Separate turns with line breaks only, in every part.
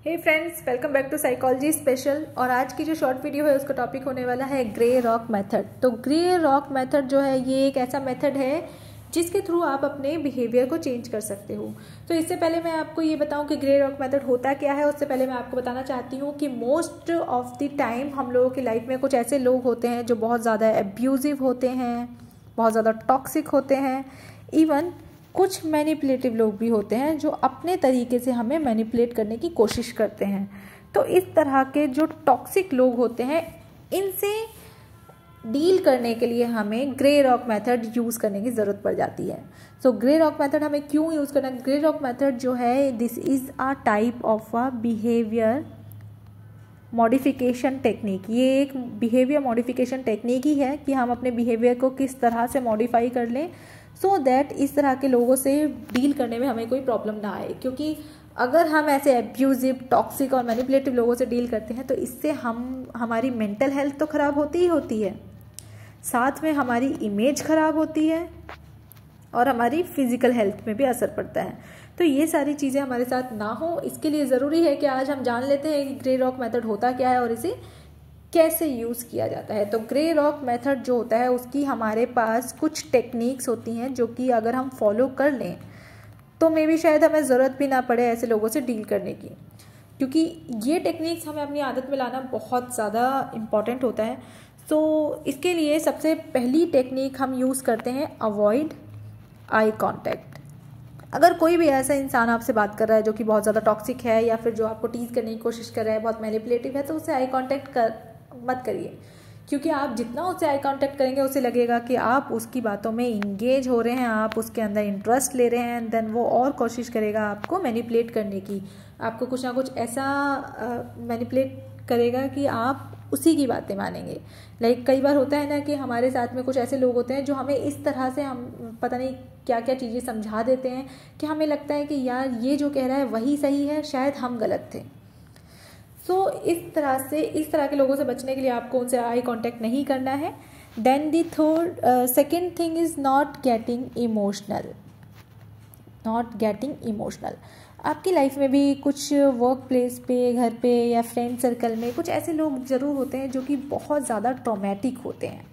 Hey friends, welcome back to psychology special. और आज की जो शॉर्ट वीडियो है उसका टॉपिक होने वाला है ग्रे रॉक मेथड। तो ग्रे रॉक मेथड जो है ये एक ऐसा मेथड है जिसके थ्रू आप अपने बिहेवियर को चेंज कर सकते हो। तो इससे पहले मैं आपको ये बताऊं कि ग्रे रॉक मेथड होता क्या है, उससे पहले मैं आपको बताना चाहती हूँ कि मोस्ट ऑफ द टाइम हम लोगों की लाइफ में कुछ ऐसे लोग होते हैं जो बहुत ज़्यादा एब्यूजिव होते हैं, बहुत ज़्यादा टॉक्सिक होते हैं। इवन कुछ मैनिपुलेटिव लोग भी होते हैं जो अपने तरीके से हमें मैनिपुलेट करने की कोशिश करते हैं। तो इस तरह के जो टॉक्सिक लोग होते हैं इनसे डील करने के लिए हमें ग्रे रॉक मेथड यूज़ करने की ज़रूरत पड़ जाती है। सो ग्रे रॉक मेथड हमें क्यों यूज़ करना है? ग्रे रॉक मेथड जो है this is a type of a behaviour modification technique. ये एक बिहेवियर मॉडिफिकेशन टेक्निक ही है कि हम अपने बिहेवियर को किस तरह से मॉडिफाई कर लें सो दैट इस तरह के लोगों से डील करने में हमें कोई प्रॉब्लम ना आए। क्योंकि अगर हम ऐसे एब्यूजिव, टॉक्सिक और मैनिपुलेटिव लोगों से डील करते हैं तो इससे हमारी मेंटल हेल्थ तो ख़राब होती ही होती है, साथ में हमारी इमेज ख़राब होती है और हमारी फिजिकल हेल्थ में भी असर पड़ता है। तो ये सारी चीज़ें हमारे साथ ना हो, इसके लिए ज़रूरी है कि आज हम जान लेते हैं कि ग्रे रॉक मेथड होता क्या है और इसे कैसे यूज़ किया जाता है। तो ग्रे रॉक मेथड जो होता है उसकी हमारे पास कुछ टेक्निक्स होती हैं जो कि अगर हम फॉलो कर लें तो मे बी शायद हमें ज़रूरत भी ना पड़े ऐसे लोगों से डील करने की, क्योंकि ये टेक्निक्स हमें अपनी आदत में लाना बहुत ज़्यादा इम्पॉर्टेंट होता है। तो इसके लिए सबसे पहली टेक्निक हम यूज़ करते हैं अवॉइड आई कॉन्टैक्ट। अगर कोई भी ऐसा इंसान आपसे बात कर रहा है जो कि बहुत ज़्यादा टॉक्सिक है या फिर जो आपको टीज़ करने की कोशिश कर रहा है, बहुत मैनिपुलेटिव है, तो उससे आई कॉन्टैक्ट मत करिए। क्योंकि आप जितना उससे आई कांटेक्ट करेंगे उसे लगेगा कि आप उसकी बातों में इंगेज हो रहे हैं, आप उसके अंदर इंटरेस्ट ले रहे हैं, एंड देन वो और कोशिश करेगा आपको मैनिपुलेट करने की, आपको कुछ ना कुछ ऐसा मैनिपुलेट करेगा कि आप उसी की बातें मानेंगे। लाइक कई बार होता है ना कि हमारे साथ में कुछ ऐसे लोग होते हैं जो हमें इस तरह से हम पता नहीं क्या क्या चीज़ें समझा देते हैं कि हमें लगता है कि यार ये जो कह रहा है वही सही है, शायद हम गलत थे। इस तरह के लोगों से बचने के लिए आपको उनसे आई कांटेक्ट नहीं करना है। Then the second thing is not getting emotional. आपकी लाइफ में भी कुछ वर्क प्लेस पे, घर पे या फ्रेंड सर्कल में कुछ ऐसे लोग ज़रूर होते हैं जो कि बहुत ज़्यादा ट्रॉमेटिक होते हैं।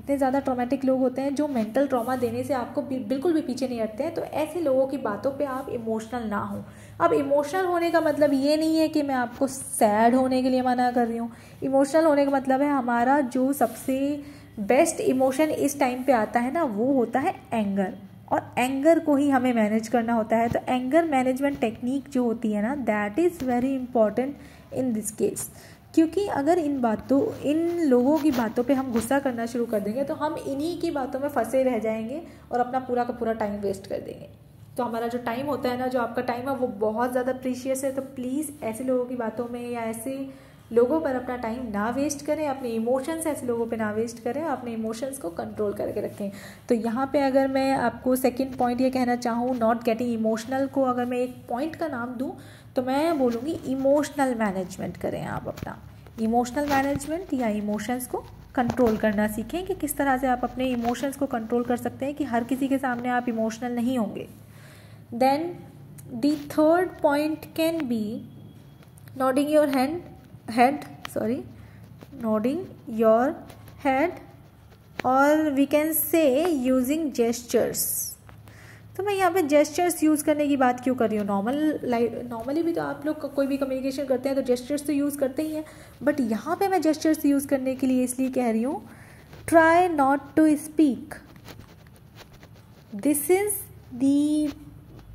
इतने ज़्यादा ट्रॉमेटिक लोग होते हैं जो मेंटल ट्रॉमा देने से आपको बिल्कुल भी पीछे नहीं हटते हैं। तो ऐसे लोगों की बातों पे आप इमोशनल ना हो। अब इमोशनल होने का मतलब ये नहीं है कि मैं आपको सैड होने के लिए मना कर रही हूँ। इमोशनल होने का मतलब है हमारा जो सबसे बेस्ट इमोशन इस टाइम पे आता है ना, वो होता है एंगर, और एंगर को ही हमें मैनेज करना होता है। तो एंगर मैनेजमेंट टेक्निक जो होती है ना, that is very important in this case. क्योंकि अगर इन लोगों की बातों पे हम गुस्सा करना शुरू कर देंगे तो हम इन्हीं की बातों में फंसे रह जाएंगे और अपना पूरा का पूरा टाइम वेस्ट कर देंगे। तो हमारा जो टाइम होता है ना, जो आपका टाइम है, वो बहुत ज़्यादा प्रीशियस है। तो प्लीज़ ऐसे लोगों की बातों में या ऐसे लोगों पर अपना टाइम ना वेस्ट करें, अपने इमोशंस ऐसे लोगों पे ना वेस्ट करें, अपने इमोशंस को कंट्रोल करके रखें। तो यहाँ पे अगर मैं आपको सेकंड पॉइंट ये कहना चाहूँ, नॉट गेटिंग इमोशनल को अगर मैं एक पॉइंट का नाम दूँ तो मैं बोलूँगी इमोशनल मैनेजमेंट करें। आप अपना इमोशनल मैनेजमेंट या इमोशंस को कंट्रोल करना सीखें कि किस तरह से आप अपने इमोशंस को कंट्रोल कर सकते हैं कि हर किसी के सामने आप इमोशनल नहीं होंगे। Then the third point can be nodding your head or we can say using gestures। तो मैं यहाँ पे जेस्चर्स यूज़ करने की बात क्यों कर रही हूँ? नॉर्मली भी तो आप लोग कोई भी कम्युनिकेशन करते हैं तो जेस्चर्स तो यूज़ करते ही हैं, बट यहाँ पे मैं जेस्चर्स यूज़ करने के लिए इसलिए कह रही हूँ, try not to speak. This is the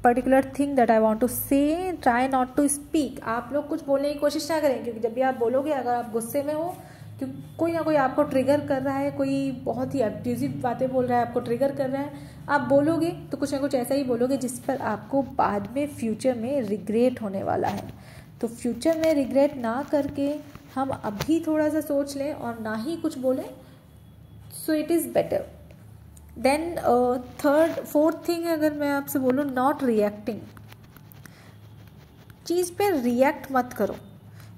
particular thing that I want to say, try not to speak. आप लोग कुछ बोलने की कोशिश ना करें, क्योंकि जब भी आप बोलोगे, अगर आप गुस्से में हो, क्योंकि कोई ना कोई आपको ट्रिगर कर रहा है, कोई बहुत ही एब्यूजिव बातें बोल रहा है, आपको ट्रिगर कर रहा है, आप बोलोगे तो कुछ ना कुछ ऐसा ही बोलोगे जिस पर आपको बाद में फ्यूचर में रिग्रेट होने वाला है। तो फ्यूचर में रिग्रेट ना करके हम अभी थोड़ा सा सोच लें और ना ही कुछ बोलें, so it is better. Then fourth thing अगर मैं आपसे बोलूँ, नॉट रिएक्टिंग। चीज़ पे रिएक्ट मत करो।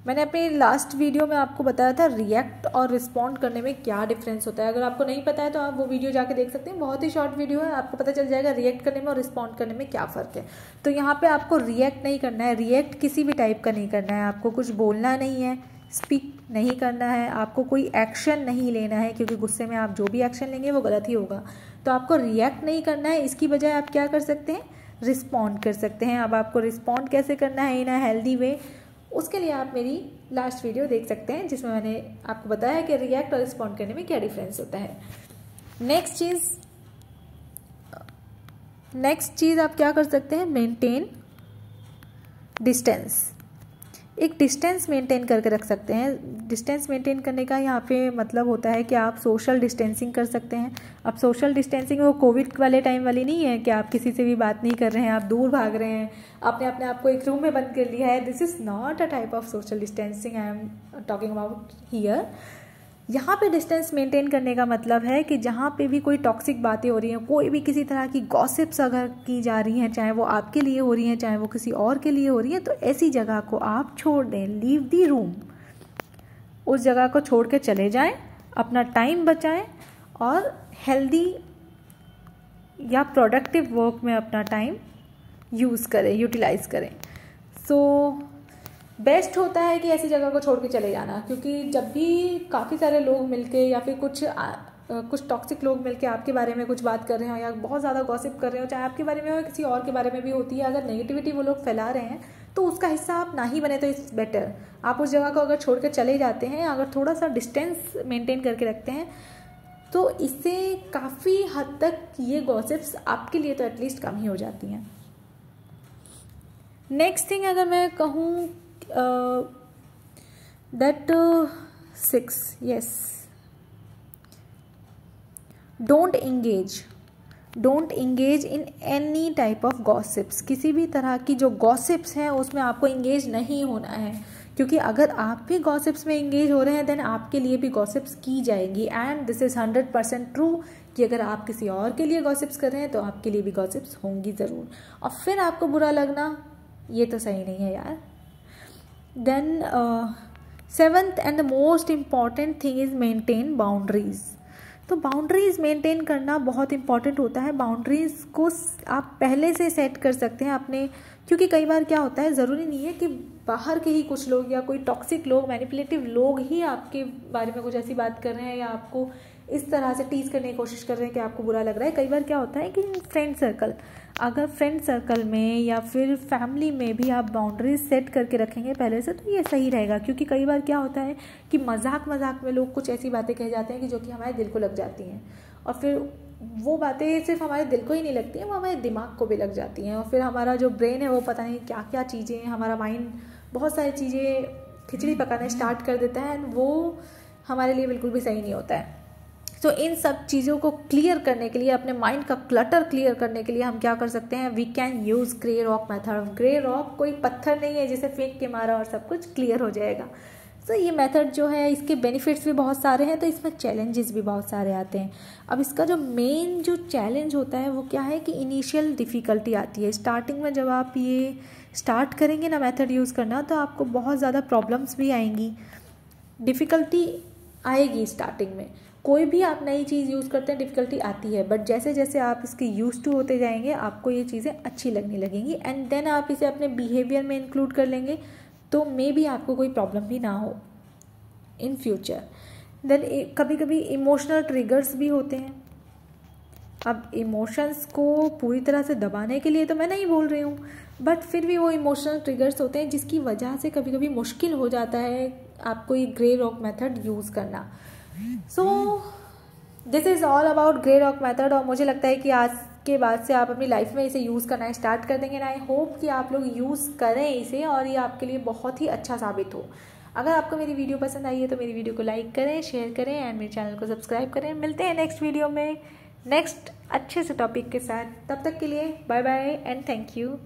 मैंने अपने लास्ट वीडियो में आपको बताया था रिएक्ट और रिस्पॉन्ड करने में क्या डिफरेंस होता है। अगर आपको नहीं पता है तो आप वो वीडियो जाके देख सकते हैं, बहुत ही शॉर्ट वीडियो है, आपको पता चल जाएगा रिएक्ट करने में और रिस्पॉन्ड करने में क्या फ़र्क है। तो यहाँ पे आपको रिएक्ट नहीं करना है, रिएक्ट किसी भी टाइप का नहीं करना है, आपको कुछ बोलना नहीं है, स्पीक नहीं करना है, आपको कोई एक्शन नहीं लेना है, क्योंकि गुस्से में आप जो भी एक्शन लेंगे वो गलत ही होगा। तो आपको रिएक्ट नहीं करना है, इसकी बजाय आप क्या कर सकते हैं, रिस्पॉन्ड कर सकते हैं। अब आपको रिस्पॉन्ड कैसे करना है इन अ हेल्दी वे, उसके लिए आप मेरी लास्ट वीडियो देख सकते हैं, जिसमें मैंने आपको बताया कि रिएक्ट और रिस्पॉन्ड करने में क्या डिफरेंस होता है। नेक्स्ट चीज़ आप क्या कर सकते हैं, मेंटेन डिस्टेंस। एक डिस्टेंस मेंटेन करके रख सकते हैं। डिस्टेंस मेंटेन करने का यहाँ पे मतलब होता है कि आप सोशल डिस्टेंसिंग कर सकते हैं। अब सोशल डिस्टेंसिंग वो कोविड वाले टाइम वाली नहीं है कि आप किसी से भी बात नहीं कर रहे हैं, आप दूर भाग रहे हैं, आपने अपने आप को एक रूम में बंद कर लिया है। This is not a type of social distancing I am talking about here. यहाँ पे डिस्टेंस मेंटेन करने का मतलब है कि जहाँ पे भी कोई टॉक्सिक बातें हो रही हैं, कोई भी किसी तरह की गॉसिप्स अगर की जा रही हैं, चाहे वो आपके लिए हो रही हैं, चाहे वो किसी और के लिए हो रही है, तो ऐसी जगह को आप छोड़ दें, लीव दी रूम। उस जगह को छोड़ के चले जाएं, अपना टाइम बचाएं और हेल्दी या प्रोडक्टिव वर्क में अपना टाइम यूज़ करें, यूटिलाइज करें। बेस्ट होता है कि ऐसी जगह को छोड़ के चले जाना, क्योंकि जब भी काफ़ी सारे लोग मिलके या फिर कुछ टॉक्सिक लोग मिलके आपके बारे में कुछ बात कर रहे हो या बहुत ज़्यादा गॉसिप कर रहे हो, चाहे आपके बारे में हो किसी और के बारे में भी होती है, अगर नेगेटिविटी वो लोग फैला रहे हैं तो उसका हिस्सा आप ना ही बने तो इट्स बेटर। आप उस जगह को अगर छोड़ के चले जाते हैं, अगर थोड़ा सा डिस्टेंस मेंटेन करके रखते हैं, तो इससे काफ़ी हद तक ये गॉसिप्स आपके लिए तो एटलीस्ट कम ही हो जाती हैं। नेक्स्ट थिंग अगर मैं कहूँ that 6 yes, don't engage in any type of gossips। किसी भी तरह की जो गॉसिप्स हैं उसमें आपको इंगेज नहीं होना है, क्योंकि अगर आप भी गॉसिप्स में इंगेज हो रहे हैं देन आपके लिए भी गॉसिप्स की जाएगी। एंड दिस इज़ 100% ट्रू कि अगर आप किसी और के लिए गॉसिप्स कर रहे हैं तो आपके लिए भी गॉसिप्स होंगी ज़रूर, और फिर आपको बुरा लगना ये तो सही नहीं है यार। Then 7th and the most important thing is maintain boundaries। तो बाउंड्रीज़ मेंटेन करना बहुत इंपॉर्टेंट होता है। बाउंड्रीज़ को आप पहले से सेट कर सकते हैं अपने, क्योंकि कई बार क्या होता है, ज़रूरी नहीं है कि बाहर के ही कुछ लोग या कोई टॉक्सिक लोग, मैनिपुलेटिव लोग ही आपके बारे में कुछ ऐसी बात कर रहे हैं या आपको इस तरह से टीज करने की कोशिश कर रहे हैं कि आपको बुरा लग रहा है। कई बार क्या होता है कि अगर फ्रेंड सर्कल में या फिर फैमिली में भी आप बाउंड्रीज सेट करके रखेंगे पहले से, तो ये सही रहेगा। क्योंकि कई बार क्या होता है कि मजाक में लोग कुछ ऐसी बातें कह जाते हैं कि जो कि हमारे दिल को लग जाती हैं, और फिर वो बातें सिर्फ हमारे दिल को ही नहीं लगती हैं, वो हमारे दिमाग को भी लग जाती हैं, और फिर हमारा जो ब्रेन है वो पता नहीं क्या क्या चीज़ें, हमारा माइंड बहुत सारी चीज़ें खिचड़ी पकाना स्टार्ट कर देता है, एंड वो हमारे लिए बिल्कुल भी सही नहीं होता है। तो इन सब चीज़ों को क्लियर करने के लिए, अपने माइंड का क्लटर क्लियर करने के लिए हम क्या कर सकते हैं, we can use grey rock method. Grey rock कोई पत्थर नहीं है जिसे फेंक के मारा और सब कुछ क्लियर हो जाएगा। तो ये मेथड जो है, इसके बेनिफिट्स भी बहुत सारे हैं, तो इसमें चैलेंजेस भी बहुत सारे आते हैं। अब इसका जो मेन जो चैलेंज होता है वो क्या है कि इनिशियल डिफ़िकल्टी आती है। स्टार्टिंग में जब आप ये स्टार्ट करेंगे ना मेथड यूज़ करना, तो आपको बहुत ज़्यादा प्रॉब्लम्स भी आएंगी, डिफ़िकल्टी आएगी स्टार्टिंग में। कोई भी आप नई चीज़ यूज़ करते हैं डिफ़िकल्टी आती है, बट जैसे जैसे आप इसके यूज़ टू होते जाएंगे आपको ये चीज़ें अच्छी लगने लगेंगी, एंड देन आप इसे अपने बिहेवियर में इंक्लूड कर लेंगे, तो मे भी आपको कोई प्रॉब्लम भी ना हो इन फ्यूचर। देन कभी कभी इमोशनल ट्रिगर्स भी होते हैं। अब इमोशंस को पूरी तरह से दबाने के लिए तो मैं नहीं बोल रही हूँ, बट फिर भी वो इमोशनल ट्रिगर्स होते हैं जिसकी वजह से कभी कभी मुश्किल हो जाता है आपको ये ग्रे रॉक मेथड यूज़ करना। So this is all about grey rock method, और मुझे लगता है कि आज के बाद से आप अपनी लाइफ में इसे यूज़ करना स्टार्ट कर देंगे। आई होप कि आप लोग यूज़ करें इसे और ये आपके लिए बहुत ही अच्छा साबित हो। अगर आपको मेरी वीडियो पसंद आई है तो मेरी वीडियो को लाइक करें, शेयर करें एंड मेरे चैनल को सब्सक्राइब करें। मिलते हैं नेक्स्ट वीडियो में नेक्स्ट अच्छे से टॉपिक के साथ। तब तक के लिए bye bye and thank you.